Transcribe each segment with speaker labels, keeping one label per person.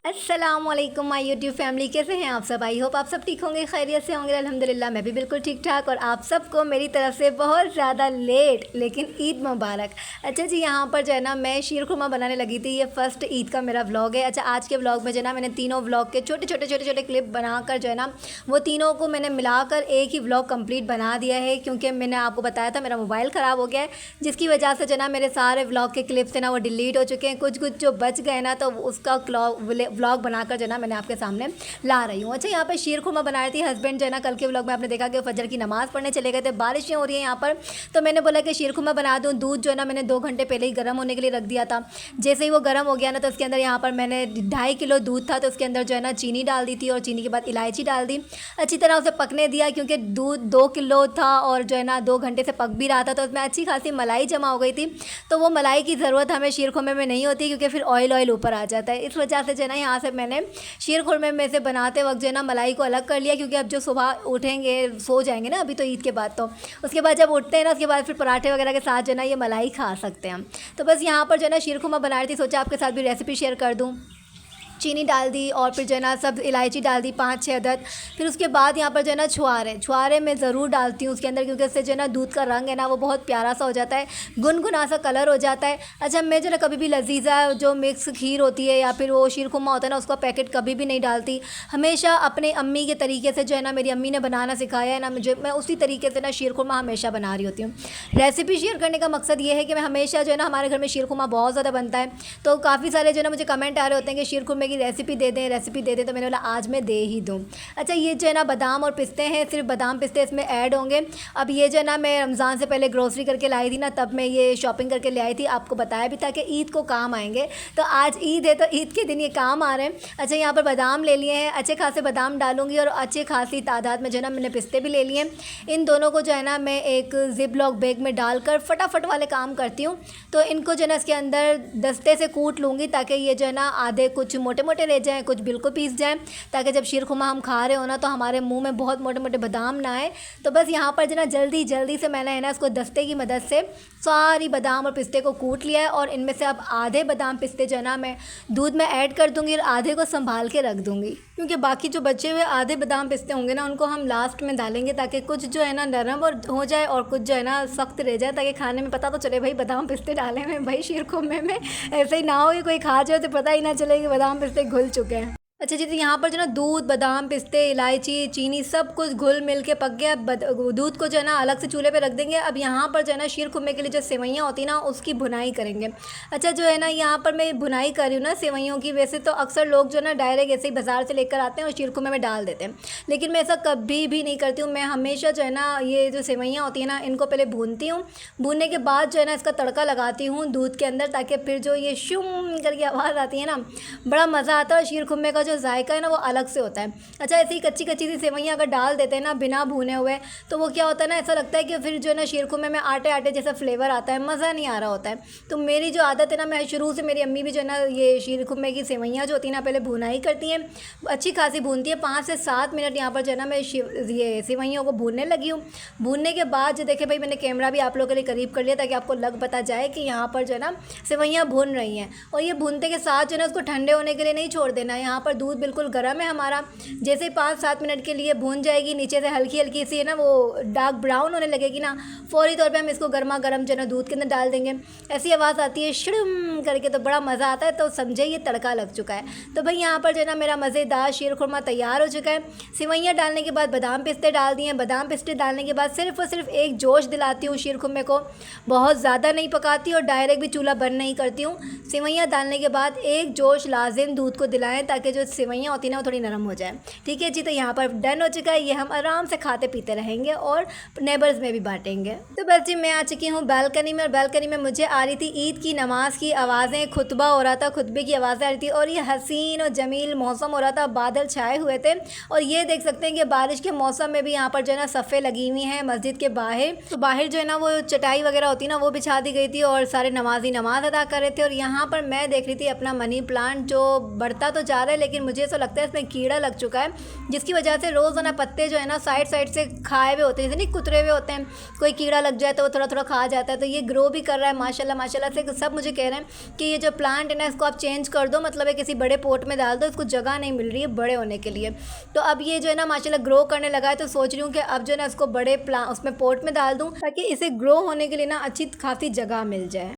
Speaker 1: अस्सलामुअलैकुम my YouTube family, कैसे हैं आप सब। आई होप आप सब ठीक होंगे, खैरियत से होंगे। अल्हम्दुलिल्लाह मैं भी बिल्कुल ठीक ठाक। और आप सबको मेरी तरफ से बहुत ज़्यादा लेट लेकिन ईद मुबारक। अच्छा जी, यहाँ पर जो है ना मैं शीर खुरमा बनाने लगी थी। ये फर्स्ट ईद का मेरा व्लॉग है। अच्छा, आज के व्लॉग में जो है ना मैंने तीनों व्लॉग के छोटे छोटे क्लिप बनाकर जो है ना वो तीनों को मैंने मिलाकर एक ही व्लॉग कंप्लीट बना दिया है। क्योंकि मैंने आपको बताया था मेरा मोबाइल ख़राब हो गया है, जिसकी वजह से जो है ना मेरे सारे व्लॉग के क्लिप्स है ना वो डिलीट हो चुके हैं। कुछ जो बच गए ना तो उसका व्लॉग बनाकर जो है ना मैंने आपके सामने ला रही हूँ। अच्छा, यहाँ पर शीर खुरमा बना रही थी हस्बैंड जो है ना। कल के व्लॉग में आपने देखा कि वो फजर की नमाज़ पढ़ने चले गए थे, बारिशें हो रही हैं यहाँ पर, तो मैंने बोला कि शीर खुरमा बना दूँ। दूध जो है ना मैंने 2 घंटे पहले ही गर्म होने के लिए रख दिया था। जैसे ही वो गर्म हो गया ना तो उसके अंदर यहाँ पर मैंने 2.5 किलो दूध था, तो उसके अंदर जो है ना चीनी डाल दी थी और चीनी के बाद इलायची डाल दी। अच्छी तरह उसे पकने दिया, क्योंकि दूध 2 किलो था और जो है ना 2 घंटे से पक भी रहा था, तो उसमें अच्छी खासी मलाई जमा हो गई थी। तो वो मलाई की ज़रूरत हमें शीर खुरमे में नहीं होती, क्योंकि फिर ऑयल ऊपर आ जाता है। इस वजह से जो है ना यहाँ से मैंने शीर खुरमे में से बनाते वक्त जो है ना मलाई को अलग कर लिया, क्योंकि अब जो सुबह उठेंगे सो जाएंगे ना अभी तो ईद के बाद, तो उसके बाद जब उठते हैं ना उसके बाद फिर पराठे वगैरह के साथ जो है ना ये मलाई खा सकते हैं हम। तो बस यहाँ पर जो है ना शीर खुरमा बना रही थी, सोचा आपके साथ भी रेसिपी शेयर कर दूँ। चीनी डाल दी और फिर जो है ना सब इलायची डाल दी 5-6 अदद। फिर उसके बाद यहाँ पर जो है ना छुआरे मैं ज़रूर डालती हूँ उसके अंदर, क्योंकि उससे जो है ना दूध का रंग है ना वो बहुत प्यारा सा हो जाता है, गुनगुना सा कलर हो जाता है। अच्छा, मैं जो है ना कभी भी लजीज़ा जो मिक्स खीर होती है या फिर वो शीर खुरमा होता है ना उसका पैकेट कभी भी नहीं डालती। हमेशा अपने अम्मी के तरीके से जो है ना मेरी अम्मी ने बनाना सिखाया है ना मुझे, मैं उसी तरीके से ना शीर खुरमा हमेशा बना रही होती हूँ। रेसिपी शेयर करने का मकसद ये है कि मैं हमेशा जो है ना हमारे घर में शीर खुरमा बहुत ज़्यादा बनता है, तो काफ़ी सारे जो है ना मुझे कमेंट आ रहे होते हैं कि शीर खुरमे की रेसिपी दे दें, तो मैंने बोला आज मैं दे ही दूँ। अच्छा, ये जो है ना बादाम और पिस्ते हैं, सिर्फ बादाम पिस्ते इसमें ऐड होंगे। अब ये जो है ना मैं रमज़ान से पहले ग्रोसरी करके लाई थी ना, तब मैं ये शॉपिंग करके ले आई थी, आपको बताया भी था कि ईद को काम आएंगे, तो आज ईद है तो ईद के दिन ये काम आ रहे हैं। अच्छा, यहाँ पर बादाम ले लिए हैं, अच्छे खासे बादाम डालूंगी और अच्छे खासी तादाद में जो है ना मैंने पिस्ते भी ले लिए। इन दोनों को जो है ना मैं एक जिप लॉक बैग में डालकर फटाफट वाले काम करती हूँ। तो इनको जो है ना इसके अंदर दस्ते से कूट लूँगी, ताकि ये जो है ना आधे कुछ मोटे मोटे रह जाएँ, कुछ बिल्कुल पीस जाए, ताकि जब शीर खुरमा हम खा रहे हो ना तो हमारे मुंह में बहुत मोटे मोटे बादाम ना आए। तो बस यहाँ पर जो ना जल्दी से मैंने है ना इसको दस्ते की मदद से सारी बादाम और पिस्ते को कूट लिया है। और इनमें से अब आधे बादाम पिस्ते जो है ना मैं दूध में ऐड कर दूँगी और आधे को संभाल के रख दूँगी, क्योंकि बाकी जो बचे हुए आधे बादाम पिस्ते होंगे ना उनको हम लास्ट में डालेंगे, ताकि कुछ जो है ना नरम और हो जाए और कुछ जो है ना सख्त रह जाए, ताकि खाने में पता तो चले भाई बादाम पिस्ते डाले हैं भाई शीर खुरमे में। ऐसे ही ना हो कि कोई खा जाए तो पता ही ना चले कि बादाम पिस्ते घुल चुके हैं। अच्छा जी, तो यहाँ पर जो ना दूध बादाम पिस्ते इलायची चीनी सब कुछ घुल मिल के पक गया। दूध को जो है ना अलग से चूल्हे पे रख देंगे। अब यहाँ पर जो है ना शीर खुरमे के लिए जो सेवइयाँ होती है ना उसकी भुनाई करेंगे। अच्छा, जो है ना यहाँ पर मैं भुनाई कर रही हूँ ना सेवइयों की। वैसे तो अक्सर लोग जो है ना डायरेक्ट ऐसे ही बाज़ार से लेकर आते हैं और शीर खुरमे में डाल देते हैं, लेकिन मैं ऐसा कभी भी नहीं करती हूँ। मैं हमेशा जो है ना ये जो सेवइयाँ होती हैं ना इनको पहले भूनती हूँ, भूनने के बाद जो है ना इसका तड़का लगाती हूँ दूध के अंदर, ताकि फिर जो ये शुम करके आवाज़ आती है ना बड़ा मज़ा आता है। और शीर खुरमे का जो जायका है ना वो अलग से होता है। अच्छा, ऐसे ही कच्ची सी सेवइयाँ अगर डाल देते हैं ना बिना भुने हुए, तो वो क्या होता है ना ऐसा लगता है कि फिर जो है ना शीर खुरमे में आटे जैसा फ्लेवर आता है, मज़ा नहीं आ रहा होता है। तो मेरी जो आदत है ना, मैं शुरू से मेरी अम्मी भी जो है ना ये शीर खुरमे की सेवइयाँ जो होती है ना पहले भुनाई करती हैं, अच्छी खासी भूनती है। 5 से 7 मिनट यहाँ पर जो है ना मैं ये सेवइयों को भूनने लगी हूँ। भूनने के बाद जो देखे भाई मैंने कैमरा भी आप लोगों के लिए करीब कर लिया, ताकि आपको लग पता जाए कि यहाँ पर जो है ना सेवइयाँ भून रही हैं। और ये भूनते के साथ जो है ना उसको ठंडे होने के लिए नहीं छोड़ देना। यहाँ पर दूध बिल्कुल गर्म है हमारा। जैसे 5-7 मिनट के लिए भून जाएगी, नीचे से हल्की सी है ना वो डार्क ब्राउन होने लगेगी ना, फौरी तौर पे हम इसको गर्मा गर्म जो है ना दूध के अंदर डाल देंगे। ऐसी आवाज़ आती है शिड़म करके, तो बड़ा मज़ा आता है, तो समझे ये तड़का लग चुका है। तो भाई यहाँ पर जो है ना मेरा मज़ेदार शीर खुरमा तैयार हो चुका है। सेवइयाँ डालने के बाद बादाम पिस्ते डाल दिए। बादाम पिस्ते डालने के बाद सिर्फ और सिर्फ एक जोश दिलाती हूँ शीर खुरमे को, बहुत ज़्यादा नहीं पकाती और डायरेक्ट भी चूल्हा बंद नहीं करती हूँ। सेवइयाँ डालने के बाद एक जोश लाजिम दूध को दिलाएं, ताकि जो सेवइयाँ होती हैं ना वो थोड़ी नरम हो जाए। ठीक है जी, तो यहाँ पर डन हो चुका है। ये हम आराम से खाते पीते रहेंगे और नेबर्स में भी बांटेंगे। तो बस जी मैं आ चुकी हूँ बालकनी में, और बालकनी में मुझे आ रही थी ईद की नमाज़ की आवाज़ें, खुतबा हो रहा था, खुतबे की आवाज़ें आ रही थी, और ये हसीन और जमील मौसम हो रहा था, बादल छाए हुए थे। और ये देख सकते हैं कि बारिश के मौसम में भी यहाँ पर जो है ना सफ़े लगी हुई हैं मस्जिद के बाहर। तो बाहर जो है ना वो चटाई वगैरह होती है ना वो बिछा दी गई थी, और सारे नमाजी नमाज़ अदा कर रहे थे। और यहाँ पर मैं देख रही थी अपना मनी प्लांट जो बढ़ता तो जा रहा है, लेकिन मुझे ऐसा लगता है इसमें कीड़ा लग चुका है, जिसकी वजह से रोज़ाना पत्ते जो है ना साइड साइड से खाए हुए होते हैं, जैसे नहीं कुतरे हुए होते हैं, कोई कीड़ा लग जाए तो वो थोड़ा थोड़ा खा जाता है। तो ये ग्रो भी कर रहा है माशाल्लाह माशाल्लाह से। सब मुझे कह रहे हैं कि ये जो प्लांट है ना इसको आप चेंज कर दो, मतलब है किसी बड़े पोट में डाल दो, इसको जगह नहीं मिल रही है बड़े होने के लिए। तो अब ये जो है ना माशाल्लाह ग्रो करने लगा है, तो सोच रही हूँ कि अब जो है ना इसको बड़े उसमें पोट में डाल दूँ, ताकि इसे ग्रो होने के लिए ना अच्छी खासी जगह मिल जाए।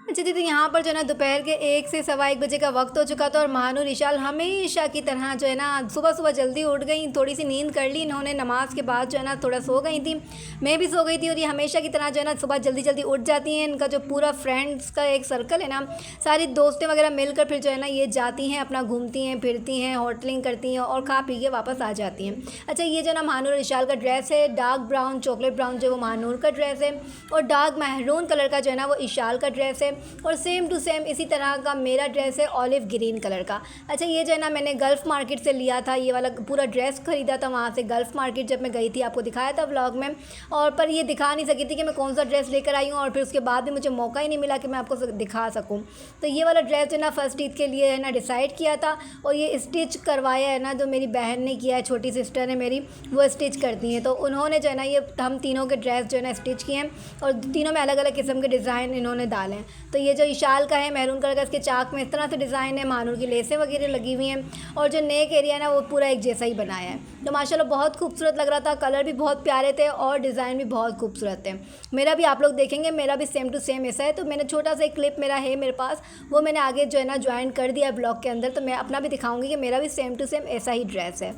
Speaker 1: अच्छा दीदी, यहाँ पर जो है ना दोपहर के 1 से सवा 1 बजे का वक्त हो चुका था और महानूर इशाल हमेशा की तरह जो है ना सुबह सुबह जल्दी उठ गई, थोड़ी सी नींद कर ली इन्होंने, नमाज के बाद जो है ना थोड़ा सो गई थी, मैं भी सो गई थी। और ये हमेशा की तरह जो है ना सुबह जल्दी जल्दी उठ जाती हैं। इनका जो पूरा फ्रेंड्स का एक सर्कल है ना, सारी दोस्तें वगैरह मिलकर फिर जो है ना ये जाती हैं, अपना घूमती हैं फिरती हैं, होटलिंग करती हैं और खा पी के वापस आ जाती हैं। अच्छा, ये जो है ना महानूर इशाल का ड्रेस है, डार्क ब्राउन चॉकलेट ब्राउन जो वो महानूर का ड्रेस है, और डार्क महरून कलर का जो है ना वो इशाल का ड्रेस है, और सेम टू सेम इसी तरह का मेरा ड्रेस है ऑलिव ग्रीन कलर का। अच्छा, ये जो है ना मैंने गल्फ़ मार्केट से लिया था, ये वाला पूरा ड्रेस ख़रीदा था वहाँ से गल्फ़ मार्केट, जब मैं गई थी आपको दिखाया था व्लॉग में। और पर ये दिखा नहीं सकी थी कि मैं कौन सा ड्रेस लेकर आई हूँ, और फिर उसके बाद भी मुझे मौका ही नहीं मिला कि मैं आपको दिखा सकूँ। तो ये वाला ड्रेस जो है ना फर्स्ट ईद के लिए है ना डिसाइड किया था, और ये स्टिच करवाया है ना जो मेरी बहन ने किया है, छोटी सिस्टर है मेरी, वो स्टिच करती हैं। तो उन्होंने जो है ना ये हम तीनों के ड्रेस जो है ना स्टिच किए हैं, और तीनों में अलग अलग किस्म के डिज़ाइन इन्होंने डाले हैं। तो ये जो इशाल का है मैरून कलर का, इसके चाक में इस तरह से डिज़ाइन है, महानूर की लेसें वगैरह लगी हुई हैं, और जो नेक एरिया है ना वो पूरा एक जैसा ही बनाया है। तो माशाल्लाह बहुत खूबसूरत लग रहा था, कलर भी बहुत प्यारे थे और डिज़ाइन भी बहुत खूबसूरत थे। मेरा भी आप लोग देखेंगे, मेरा भी सेम टू सेम ऐसा है। तो मैंने छोटा सा एक क्लिप मेरा है मेरे पास, वो मैंने आगे जो है ना ज्वाइन कर दिया ब्लॉग के अंदर, तो मैं अपना भी दिखाऊंगी कि मेरा भी सेम टू सेम ऐसा ही ड्रेस है।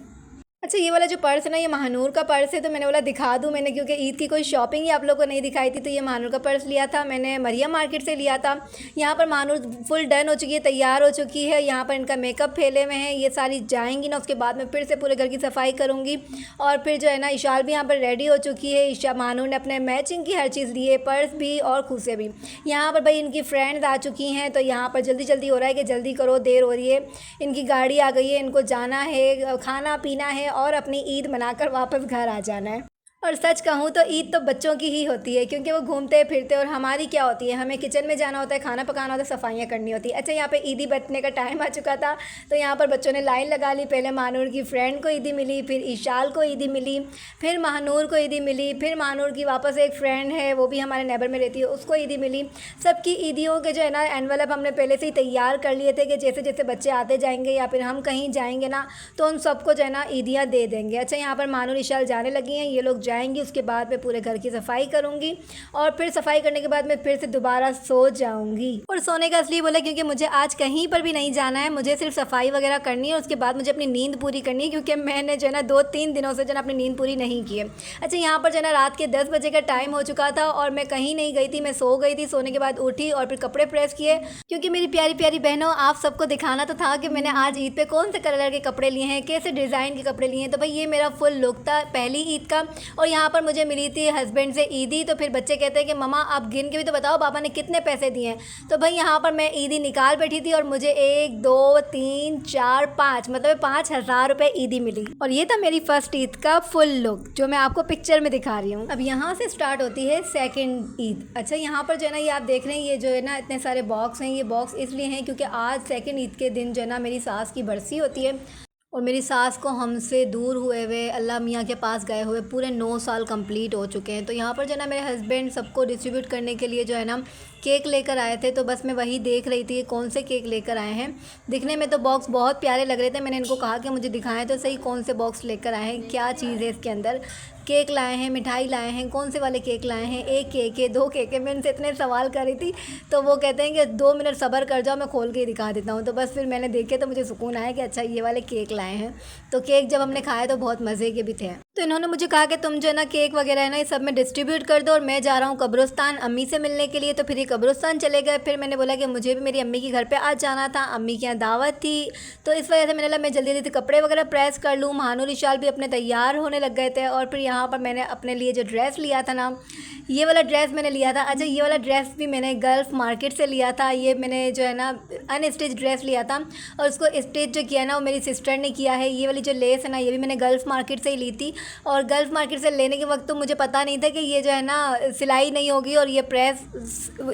Speaker 1: अच्छा, ये वाला जो पर्स है ना ये महानूर का पर्स है, तो मैंने बोला दिखा दूँ मैंने, क्योंकि ईद की कोई शॉपिंग ही आप लोगों को नहीं दिखाई थी। तो ये महानूर का पर्स लिया था मैंने, मरियम मार्केट से लिया था। यहाँ पर महानूर फुल डन हो चुकी है, तैयार हो चुकी है। यहाँ पर इनका मेकअप फैले हुए हैं, ये सारी जाएंगी ना, उसके बाद मैं फिर से पूरे घर की सफाई करूँगी। और फिर जो है ना इशाल भी यहाँ पर रेडी हो चुकी है। महानूर ने अपने मैचिंग की हर चीज़ ली है, पर्स भी और खुशे भी। यहाँ पर भाई इनकी फ्रेंड्स आ चुकी हैं, तो यहाँ पर जल्दी जल्दी हो रहा है कि जल्दी करो, देर हो रही है। इनकी गाड़ी आ गई है, इनको जाना है, खाना पीना है और अपनी ईद मनाकर वापस घर आ जाना है। और सच कहूँ तो ईद तो बच्चों की ही होती है, क्योंकि वो घूमते फिरते, और हमारी क्या होती है, हमें किचन में जाना होता है, खाना पकाना होता है, सफाइयाँ करनी होती है। अच्छा, यहाँ पे ईदी बटने का टाइम आ चुका था, तो यहाँ पर बच्चों ने लाइन लगा ली। पहले महानूर की फ्रेंड को ईदी मिली, फिर इशाल को ईदी मिली, फिर महानूर को ईदी मिली, फिर महानूर की वापस एक फ्रेंड है वो भी हमारे नेबर में रहती है, उसको ईदी मिली। सबकी ईदियों के जो है ना एनवेलप हमने पहले से ही तैयार कर लिए थे कि जैसे जैसे बच्चे आते जाएंगे या फिर हम कहीं जाएंगे ना, तो उन सबको जो है ना ईदियाँ दे देंगे। अच्छा, यहाँ पर महानूर इशाल जाने लगी हैं, ये लोग जाएंगी, उसके बाद मैं पूरे घर की सफाई करूंगी, और फिर सफाई करने के बाद मैं फिर से दोबारा सो जाऊंगी। और सोने का इसलिए बोला क्योंकि मुझे आज कहीं पर भी नहीं जाना है, मुझे सिर्फ सफाई वगैरह करनी है, उसके बाद मुझे अपनी नींद पूरी करनी है, क्योंकि मैंने जो है ना 2-3 दिनों से जो है अपनी नींद पूरी नहीं की है। अच्छा, यहाँ पर जो है ना रात के 10 बजे का टाइम हो चुका था और मैं कहीं नहीं गई थी, मैं सो गई थी। सोने के बाद उठी और फिर कपड़े प्रेस किए, क्योंकि मेरी प्यारी प्यारी बहनों आप सबको दिखाना तो था कि मैंने आज ईद पे कौन से कलर के कपड़े लिए हैं, कैसे डिज़ाइन के कपड़े लिए हैं। तो भाई ये मेरा फुल लुक था पहली ईद का। और यहाँ पर मुझे मिली थी हस्बैंड से ईदी, तो फिर बच्चे कहते हैं कि ममा आप गिन के भी तो बताओ पापा ने कितने पैसे दिए हैं। तो भाई यहाँ पर मैं ईदी निकाल बैठी थी और मुझे 1 2 3 4 5 मतलब 5,000 रुपये ईदी मिली। और ये था मेरी फर्स्ट ईद का फुल लुक, जो मैं आपको पिक्चर में दिखा रही हूँ। अब यहाँ से स्टार्ट होती है सेकंड ईद। अच्छा, यहाँ पर जो है ना ये आप देख रहे हैं, ये जो है ना इतने सारे बॉक्स हैं, ये बॉक्स इसलिए हैं क्योंकि आज सेकंड ईद के दिन जो है ना मेरी सास की बरसी होती है, और मेरी सास को हमसे दूर हुए हुए अल्लाह मियाँ के पास गए हुए पूरे 9 साल कंप्लीट हो चुके हैं। तो यहाँ पर जो है ना मेरे हस्बैंड सबको डिस्ट्रीब्यूट करने के लिए जो है ना केक लेकर आए थे, तो बस मैं वही देख रही थी कौन से केक लेकर आए हैं। दिखने में तो बॉक्स बहुत प्यारे लग रहे थे, मैंने इनको कहा कि मुझे दिखाएं तो सही कौन से बॉक्स लेकर आए हैं, क्या चीज़ है इसके अंदर। केक लाए हैं, मिठाई लाए हैं, कौन से वाले केक लाए हैं, 1 केक है 2 केक है। मैं इनसे इतने सवाल कर रही थी, तो वो कहते हैं कि 2 मिनट सब्र कर जाओ, मैं खोल के ही दिखा देता हूँ। तो बस फिर मैंने देखे तो मुझे सुकून आया कि अच्छा ये वाले केक लाए हैं। तो केक जब हमने खाए तो बहुत मज़े के भी थे। तो इन्होंने मुझे कहा कि तुम जो है ना केक वगैरह है ना ये सब में डिस्ट्रीब्यूट कर दो, और मैं जा रहा हूँ कब्रिस्तान अम्मी से मिलने के लिए। तो फिर ये कब्रिस्तान चले गए। फिर मैंने बोला कि मुझे भी मेरी अम्मी के घर पे आज जाना था, अम्मी के यहाँ दावत थी, तो इस वजह से मैंने बोला मैं जल्दी जल्दी कपड़े वगैरह प्रेस कर लूँ। महानूर इशाल भी अपने तैयार होने लग गए थे। और फिर यहाँ पर मैंने अपने लिए जो ड्रेस लिया था ना, ये वाला ड्रेस मैंने लिया था। अच्छा, ये वाला ड्रेस भी मैंने गल्फ़ मार्केट से लिया था। ये मैंने जो है ना अनस्टिच ड्रेस लिया था और उसको स्टिच जो किया ना वो मेरी सिस्टर ने किया है। ये वाली जो लेस है ना ये भी मैंने गल्फ़ मार्केट से ही ली थी और गल्फ़ मार्केट से लेने के वक्त तो मुझे पता नहीं था कि ये जो है ना सिलाई नहीं होगी और ये प्रेस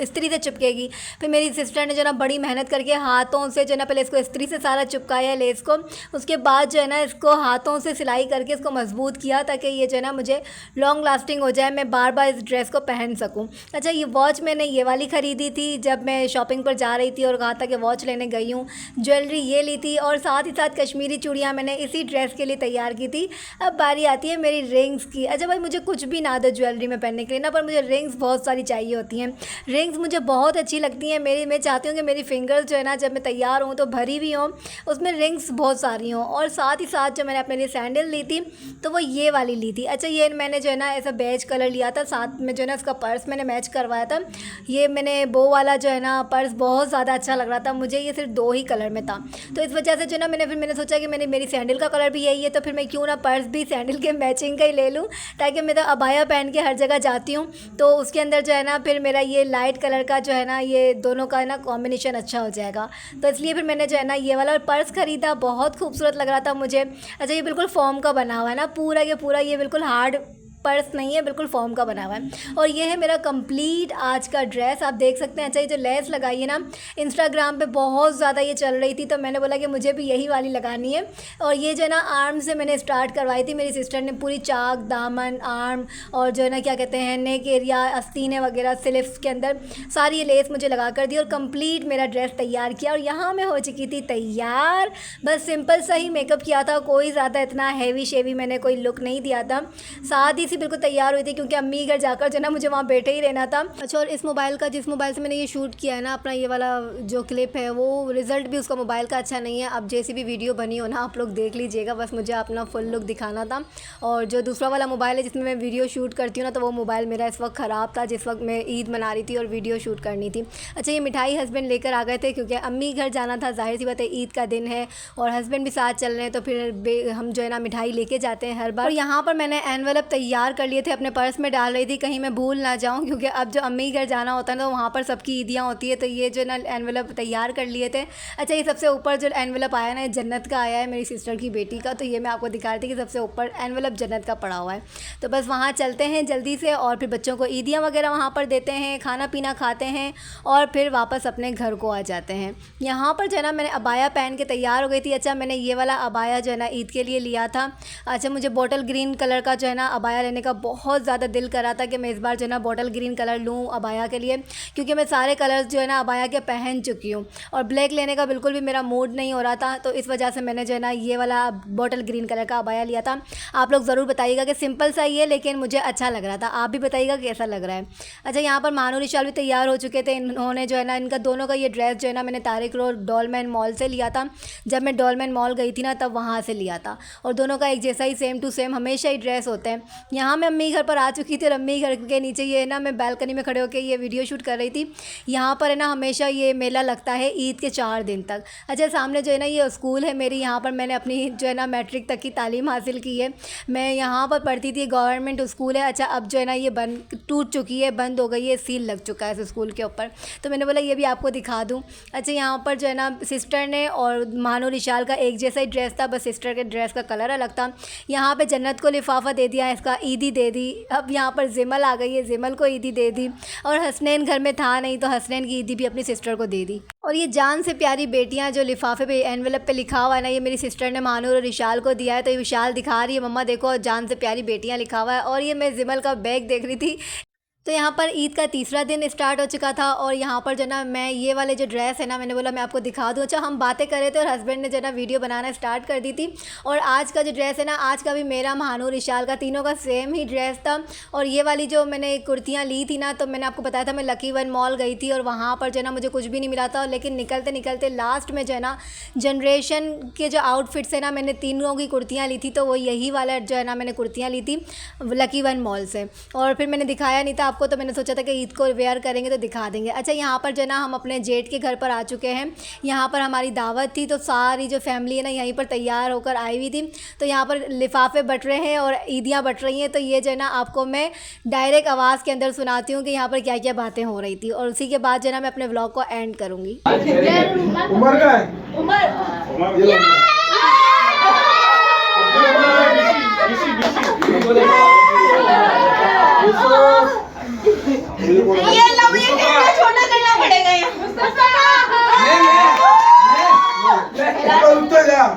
Speaker 1: इस्त्री से चिपकेगी। फिर मेरी सिस्टर ने जो है ना बड़ी मेहनत करके हाथों से जो है ना पहले इसको इस्त्री से सारा चिपकाया लेस को, उसके बाद जो है ना इसको हाथों से सिलाई करके इसको मजबूत किया ताकि ये जो है ना मुझे लॉन्ग लास्टिंग हो जाए, मैं बार बार इस ड्रेस को पहन सकूं। अच्छा, ये वॉच मैंने ये वाली ख़रीदी थी जब मैं शॉपिंग पर जा रही थी और कहा था कि वॉच लेने गई हूँ। ज्वेलरी ये ली थी और साथ ही साथ कश्मीरी चूड़ियाँ मैंने इसी ड्रेस के लिए तैयार की थी। अब बारी आती है मेरी रिंग्स की। अच्छा भाई, मुझे कुछ भी ना दो ज्वेलरी में पहनने के लिए ना, पर मुझे रिंग्स बहुत सारी चाहिए होती हैं। रिंग्स मुझे बहुत अच्छी लगती हैं। मैं चाहती हूँ कि मेरी फिंगर्स जो है ना जब मैं तैयार हूँ तो भरी भी हों, उसमें रिंग्स बहुत सारी हों। और साथ ही साथ जो मैंने अपने लिए सैंडल ली थी तो वो ये वाली ली थी। अच्छा, ये मैंने जो है ना ऐसा बेज कलर लिया था, साथ में जो है ना इसका पर्स मैंने मैच करवाया था। ये मैंने बो वाला जो है ना पर्स बहुत ज़्यादा अच्छा लग रहा था मुझे, ये सिर्फ 2 ही कलर में था। तो इस वजह से जो है ना मैंने सोचा कि मेरी सैंडल का कलर भी यही है तो फिर मैं क्यों ना पर्स भी सैंडल के मैचिंग का ही ले लूँ, ताकि मैं तो अबाया पहन के हर जगह जाती हूँ तो उसके अंदर जो है ना फिर मेरा ये लाइट कलर का जो है ना ये दोनों का ना कॉम्बिनेशन अच्छा हो जाएगा। तो इसलिए फिर मैंने जो है ना ये वाला पर्स ख़रीदा, बहुत खूबसूरत लग रहा था मुझे। अच्छा, ये बिल्कुल फॉर्म का बना हुआ है ना पूरा के पूरा, ये बिल्कुल हार्ड पर्स नहीं है, बिल्कुल फॉर्म का बना हुआ है। और ये है मेरा कंप्लीट आज का ड्रेस, आप देख सकते हैं। अच्छा, ये जो लेस लगाई है ना इंस्टाग्राम पे बहुत ज़्यादा ये चल रही थी तो मैंने बोला कि मुझे भी यही वाली लगानी है। और ये जो है ना आर्म से मैंने स्टार्ट करवाई थी, मेरी सिस्टर ने पूरी चाक, दामन, आर्म और जो है ना क्या कहते हैं नेक एरिया, आस्तीने वगैरह, स्लीव्स के अंदर सारी ये लेस मुझे लगा कर दी और कंप्लीट मेरा ड्रेस तैयार किया। और यहाँ मैं हो चुकी थी तैयार। बस सिंपल सा ही मेकअप किया था, कोई ज़्यादा इतना हैवी शेवी मैंने कोई लुक नहीं दिया था। साथ ही सी बिल्कुल तैयार हुई थी क्योंकि अम्मी घर जाकर जो ना मुझे वहाँ बैठे ही रहना था। अच्छा, और इस मोबाइल का, जिस मोबाइल से मैंने ये शूट किया है ना अपना ये वाला जो क्लिप है, वो रिज़ल्ट भी उसका मोबाइल का अच्छा नहीं है। अब जैसी भी वीडियो बनी हो ना आप लोग देख लीजिएगा, बस मुझे अपना फुल लुक दिखाना था। और जो दूसरा वाला मोबाइल है जिसमें मैं वीडियो शूट करती हूँ ना, तो वो मोबाइल मेरा इस वक्त ख़राब था जिस वक्त मैं ईद मना रही थी और वीडियो शूट करनी थी। अच्छा, ये मिठाई हस्बैंड लेकर आ गए थे क्योंकि अम्मी घर जाना था, जाहिर सी बात है ईद का दिन है और हस्बैंड भी साथ चल रहे हैं तो फिर हम जो है ना मिठाई लेके जाते हैं हर बार। और यहाँ पर मैंने एनवेलप तैयार कर लिए थे, अपने पर्स में डाल रही थी कहीं मैं भूल ना जाऊँ, क्योंकि अब जो अम्मी घर जाना होता है तो वहाँ पर सबकी ईदियाँ होती है। तो ये जो ना एनवेलप तैयार कर लिए थे। अच्छा, ये सबसे ऊपर जो एनवेलप आया ना जन्नत का आया है, मेरी सिस्टर की बेटी का। तो ये मैं आपको दिखा रही थी कि सबसे ऊपर एनवेलप जन्नत का पड़ा हुआ है। तो बस वहाँ चलते हैं जल्दी से और फिर बच्चों को ईदियाँ वगैरह वहाँ पर देते हैं, खाना पीना खाते हैं और फिर वापस अपने घर को आ जाते हैं। यहाँ पर जो है ना मैंने अबाया पहन के तैयार हो गई थी। अच्छा, मैंने ये वाला अबाया जो है ना ईद के लिए लिया था। अच्छा, मुझे बॉटल ग्रीन कलर का जो है ना अबाया लेने का बहुत ज़्यादा दिल करा था कि मैं इस बार जो है ना बॉटल ग्रीन कलर लूँ अबाया के लिए, क्योंकि मैं सारे कलर्स जो है ना अबाया के पहन चुकी हूँ और ब्लैक लेने का बिल्कुल भी मेरा मूड नहीं हो रहा था। तो इस वजह से मैंने जो है ना ये वाला बॉटल ग्रीन कलर का अबाया लिया था। आप लोग ज़रूर बताइएगा कि सिंपल सा ही है लेकिन मुझे अच्छा लग रहा था, आप भी बताइएगा कैसा लग रहा है। अच्छा, यहाँ पर मानो रिशाल भी तैयार हो चुके थे। इन्होंने जो है ना इनका दोनों का ये ड्रेस जो है ना मैंने तारिक रोड डॉलमैन मॉल से लिया था। जब मैं डॉलमैन मॉल गई थी ना तब वहाँ से लिया था और दोनों का एक जैसा ही सेम टू सेम हमेशा ही ड्रेस होते हैं। यहाँ मैं अम्मी घर पर आ चुकी थी और अम्मी घर के नीचे ये ना मैं बालकनी में खड़े होकर ये वीडियो शूट कर रही थी। यहाँ पर है ना हमेशा ये मेला लगता है ईद के 4 दिन तक। अच्छा, सामने जो है ना ये स्कूल है मेरी, यहाँ पर मैंने अपनी जो है ना मैट्रिक तक की तालीम हासिल की है। मैं यहाँ पर पढ़ती थी, गवर्नमेंट स्कूल है। अच्छा, अब जो है ना ये टूट चुकी है, बंद हो गई है, सील लग चुका है इस स्कूल के ऊपर, तो मैंने बोला ये भी आपको दिखा दूँ। अच्छा, यहाँ पर जो है ना सिस्टर ने और मानो रिशाल का एक जैसा ही ड्रेस था, बस सिस्टर के ड्रेस का कलर अलग था। यहाँ पर जन्नत को लिफाफा दे दिया, इसका ईदी दे दी। अब यहाँ पर जिमल आ गई है, जिमल को ईदी दे दी और हसनैन घर में था नहीं तो हसनैन की ईदी भी अपनी सिस्टर को दे दी। और ये जान से प्यारी बेटियां जो लिफाफे पे एनवेलप पे लिखा हुआ है ना, ये मेरी सिस्टर ने मानूर और विशाल को दिया है। तो ये विशाल दिखा रही है मम्मा देखो जान से प्यारी बेटियां लिखा हुआ है। और ये मैं जिमल का बैग देख रही थी। तो यहाँ पर ईद का तीसरा दिन स्टार्ट हो चुका था और यहाँ पर जो ना मैं ये वाले जो ड्रेस है ना मैंने बोला मैं आपको दिखा दूँ। अच्छा, हम बातें कर रहे थे और हस्बैंड ने जो ना वीडियो बनाना स्टार्ट कर दी थी। और आज का जो ड्रेस है ना, आज का भी मेरा, महानूर, इशाल का तीनों का सेम ही ड्रेस था। और ये वाली जो मैंने कुर्तियाँ ली थी ना, तो मैंने आपको बताया था मैं लकी वन मॉल गई थी और वहाँ पर जो ना मुझे कुछ भी नहीं मिला था। लेकिन निकलते निकलते लास्ट में जो है ना जनरेशन के जो आउटफिट्स है ना, मैंने तीनों की कुर्तियाँ ली थी। तो वो यही वाला जो है ना मैंने कुर्तियाँ ली थी लकी वन मॉल से। और फिर मैंने दिखाया नहीं था आपको, तो मैंने सोचा था कि ईद को वेयर करेंगे तो दिखा देंगे। अच्छा, यहाँ पर जो है ना हम अपने जेठ के घर पर आ चुके हैं। यहाँ पर हमारी दावत थी, तो सारी जो फैमिली है ना यहीं पर तैयार होकर आई हुई थी। तो यहाँ पर लिफाफे बट रहे हैं और ईदियाँ बट रही हैं। तो ये जो है ना आपको मैं डायरेक्ट आवाज़ के अंदर सुनाती हूँ कि यहाँ पर क्या क्या बातें हो रही थी, और उसी के बाद जो है ना मैं अपने व्लॉग को एंड करूँगी।
Speaker 2: उमर का है
Speaker 3: ये लो, ये कैमरा छोटा करना पड़ेगा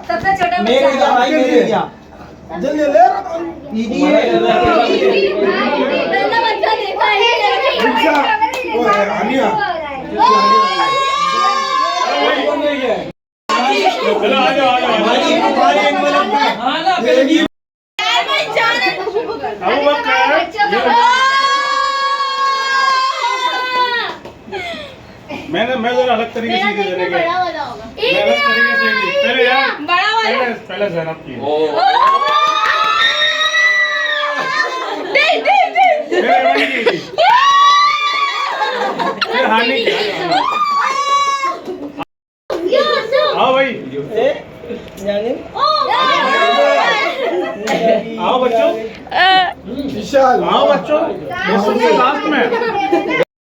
Speaker 1: सबसे छोटा
Speaker 2: जल्दी ले
Speaker 1: बच्चा देखा
Speaker 4: मैं जरा अलग तरीके से देने के मैं अलग तरीके से पहले यार
Speaker 3: बड़ा वाला
Speaker 4: पहले ज़ैनब की मेरे वाली की फिर हानि की आओ भाई आओ बच्चों
Speaker 2: विशाल
Speaker 4: आओ बच्चों, मैं सबसे लास्ट